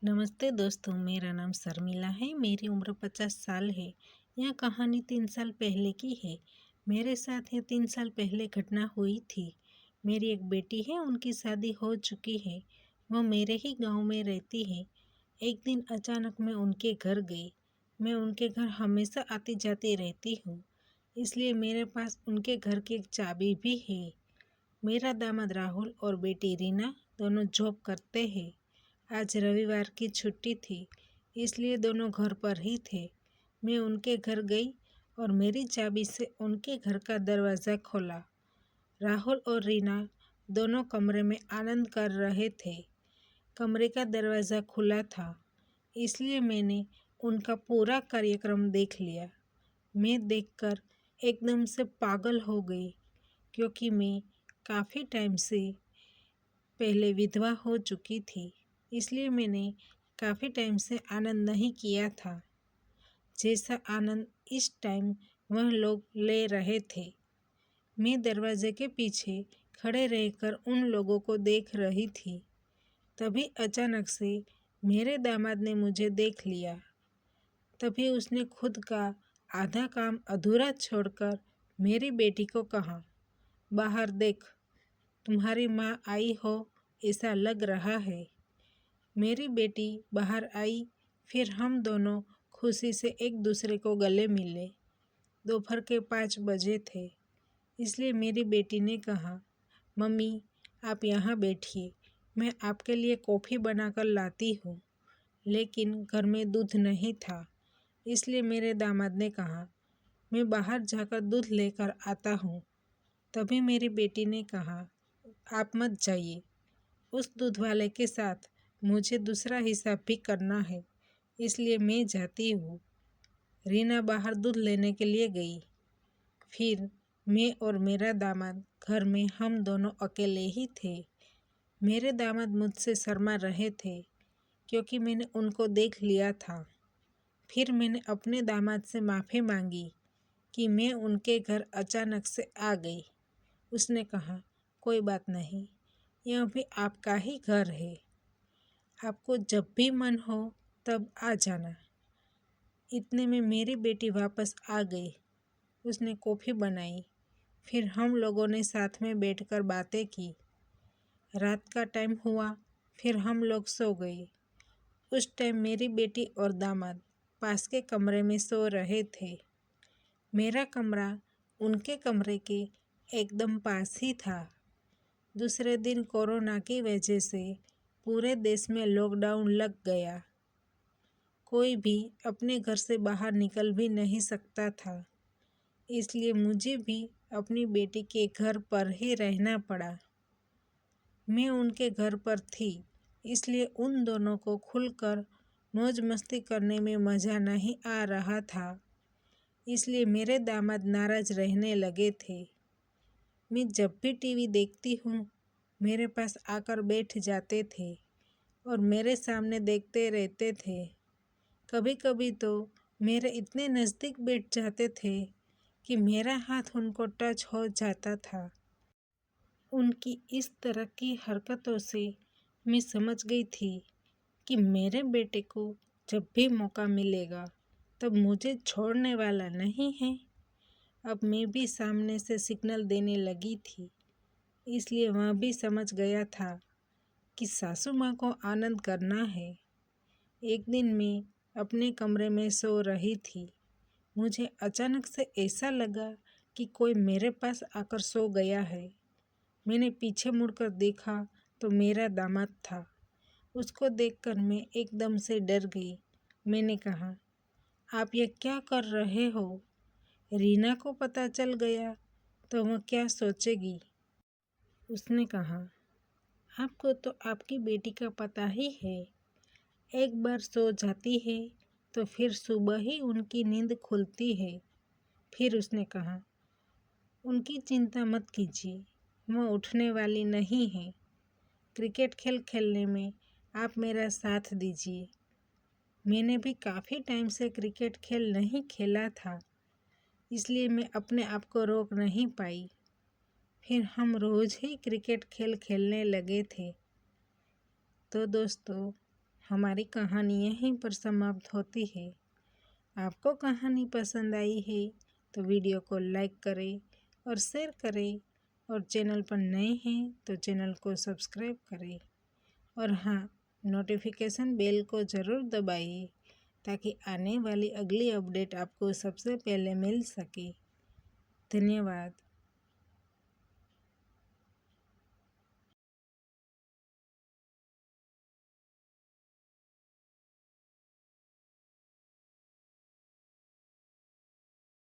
नमस्ते दोस्तों, मेरा नाम शर्मिला है। मेरी उम्र 50 साल है। यह कहानी 3 साल पहले की है। मेरे साथ ये 3 साल पहले घटना हुई थी। मेरी एक बेटी है, उनकी शादी हो चुकी है। वो मेरे ही गांव में रहती है। एक दिन अचानक मैं उनके घर गई। मैं उनके घर हमेशा आती जाती रहती हूँ, इसलिए मेरे पास उनके घर की एक चाबी भी है। मेरा दामाद राहुल और बेटी रीना दोनों जॉब करते हैं। आज रविवार की छुट्टी थी, इसलिए दोनों घर पर ही थे। मैं उनके घर गई और मेरी चाबी से उनके घर का दरवाज़ा खोला। राहुल और रीना दोनों कमरे में आनंद कर रहे थे। कमरे का दरवाज़ा खुला था, इसलिए मैंने उनका पूरा कार्यक्रम देख लिया। मैं देखकर एकदम से पागल हो गई, क्योंकि मैं काफ़ी टाइम से पहले विधवा हो चुकी थी, इसलिए मैंने काफ़ी टाइम से आनंद नहीं किया था जैसा आनंद इस टाइम वह लोग ले रहे थे। मैं दरवाजे के पीछे खड़े रहकर उन लोगों को देख रही थी। तभी अचानक से मेरे दामाद ने मुझे देख लिया। तभी उसने खुद का आधा काम अधूरा छोड़कर मेरी बेटी को कहा, बाहर देख, तुम्हारी माँ आई हो ऐसा लग रहा है। मेरी बेटी बाहर आई, फिर हम दोनों खुशी से एक दूसरे को गले मिले। दोपहर के 5 बजे थे, इसलिए मेरी बेटी ने कहा, मम्मी आप यहाँ बैठिए, मैं आपके लिए कॉफ़ी बनाकर लाती हूँ। लेकिन घर में दूध नहीं था, इसलिए मेरे दामाद ने कहा, मैं बाहर जाकर दूध लेकर आता हूँ। तभी मेरी बेटी ने कहा, आप मत जाइए, उस दूध वाले के साथ मुझे दूसरा हिसाब भी करना है, इसलिए मैं जाती हूँ। रीना बाहर दूध लेने के लिए गई। फिर मैं और मेरा दामाद घर में हम दोनों अकेले ही थे। मेरे दामाद मुझसे शर्मा रहे थे, क्योंकि मैंने उनको देख लिया था। फिर मैंने अपने दामाद से माफ़ी मांगी कि मैं उनके घर अचानक से आ गई। उसने कहा, कोई बात नहीं, यह भी आपका ही घर है, आपको जब भी मन हो तब आ जाना। इतने में मेरी बेटी वापस आ गई। उसने कॉफ़ी बनाई। फिर हम लोगों ने साथ में बैठकर बातें की। रात का टाइम हुआ, फिर हम लोग सो गए। उस टाइम मेरी बेटी और दामाद पास के कमरे में सो रहे थे। मेरा कमरा उनके कमरे के एकदम पास ही था। दूसरे दिन कोरोना की वजह से पूरे देश में लॉकडाउन लग गया। कोई भी अपने घर से बाहर निकल भी नहीं सकता था, इसलिए मुझे भी अपनी बेटी के घर पर ही रहना पड़ा। मैं उनके घर पर थी, इसलिए उन दोनों को खुलकर मौज मस्ती करने में मज़ा नहीं आ रहा था, इसलिए मेरे दामाद नाराज़ रहने लगे थे। मैं जब भी टीवी देखती हूँ, मेरे पास आकर बैठ जाते थे और मेरे सामने देखते रहते थे। कभी कभी तो मेरे इतने नज़दीक बैठ जाते थे कि मेरा हाथ उनको टच हो जाता था। उनकी इस तरह की हरकतों से मैं समझ गई थी कि मेरे बेटे को जब भी मौका मिलेगा तब मुझे छोड़ने वाला नहीं है। अब मैं भी सामने से सिग्नल देने लगी थी, इसलिए वह भी समझ गया था कि सासू माँ को आनंद करना है। एक दिन मैं अपने कमरे में सो रही थी। मुझे अचानक से ऐसा लगा कि कोई मेरे पास आकर सो गया है। मैंने पीछे मुड़कर देखा तो मेरा दामाद था। उसको देखकर मैं एकदम से डर गई। मैंने कहा, आप ये क्या कर रहे हो? रीना को पता चल गया तो वह क्या सोचेगी? उसने कहा, आपको तो आपकी बेटी का पता ही है, एक बार सो जाती है तो फिर सुबह ही उनकी नींद खुलती है। फिर उसने कहा, उनकी चिंता मत कीजिए, वह उठने वाली नहीं है। क्रिकेट खेल खेलने में आप मेरा साथ दीजिए। मैंने भी काफ़ी टाइम से क्रिकेट खेल नहीं खेला था, इसलिए मैं अपने आप को रोक नहीं पाई। फिर हम रोज़ ही क्रिकेट खेल खेलने लगे थे। तो दोस्तों, हमारी कहानी यहीं पर समाप्त होती है। आपको कहानी पसंद आई है तो वीडियो को लाइक करें और शेयर करें, और चैनल पर नए हैं तो चैनल को सब्सक्राइब करें, और हाँ, नोटिफिकेशन बेल को ज़रूर दबाइए ताकि आने वाली अगली अपडेट आपको सबसे पहले मिल सके। धन्यवाद।